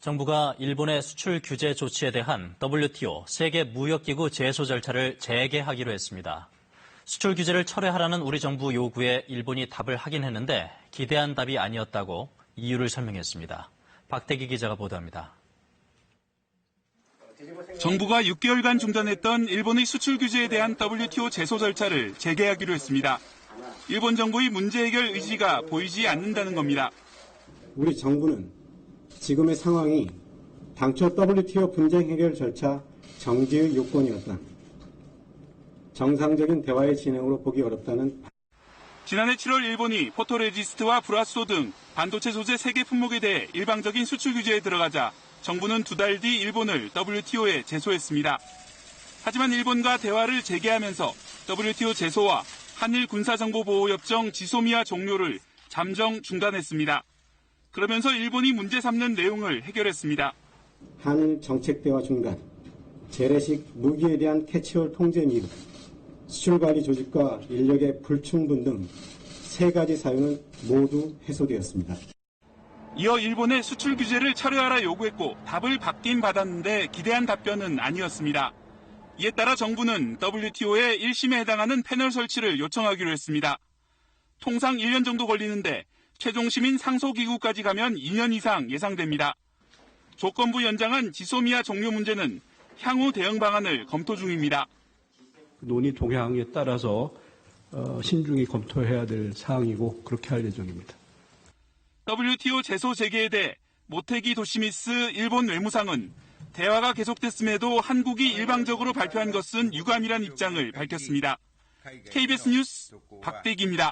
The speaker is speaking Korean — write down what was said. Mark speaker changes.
Speaker 1: 정부가 일본의 수출 규제 조치에 대한 WTO 세계무역기구 제소 절차를 재개하기로 했습니다. 수출 규제를 철회하라는 우리 정부 요구에 일본이 답을 하긴 했는데 기대한 답이 아니었다고 이유를 설명했습니다. 박대기 기자가 보도합니다.
Speaker 2: 정부가 6개월간 중단했던 일본의 수출 규제에 대한 WTO 제소 절차를 재개하기로 했습니다. 일본 정부의 문제 해결 의지가 보이지 않는다는 겁니다.
Speaker 3: 우리 정부는 지금의 상황이 당초 WTO 분쟁 해결 절차 정지의 요건이었다. 정상적인 대화의 진행으로 보기 어렵다는.
Speaker 2: 지난해 7월 일본이 포토레지스트와 브라스도 등 반도체 소재 3개 품목에 대해 일방적인 수출 규제에 들어가자 정부는 2달 뒤 일본을 WTO에 제소했습니다. 하지만 일본과 대화를 재개하면서 WTO 제소와 한일 군사정보보호협정 지소미아 종료를 잠정 중단했습니다. 그러면서 일본이 문제 삼는 내용을 해결했습니다.
Speaker 3: 한일 정책대화 중단, 재래식 무기에 대한 캐치홀 통제 미흡, 수출관리 조직과 인력의 불충분 등 3가지 사유는 모두 해소되었습니다.
Speaker 2: 이어 일본의 수출 규제를 철회하라 요구했고 답을 받긴 받았는데 기대한 답변은 아니었습니다. 이에 따라 정부는 WTO의 1심에 해당하는 패널 설치를 요청하기로 했습니다. 통상 1년 정도 걸리는데 최종 심인 상소기구까지 가면 2년 이상 예상됩니다. 조건부 연장한 지소미아 종료 문제는 향후 대응 방안을 검토 중입니다.
Speaker 4: 논의 동향에 따라서 신중히 검토해야 될 사항이고 그렇게 할 예정입니다.
Speaker 2: WTO 제소 재개에 대해 모테기 도시미스 일본 외무상은 대화가 계속됐음에도 한국이 일방적으로 발표한 것은 유감이란 입장을 밝혔습니다. KBS 뉴스 박대기입니다.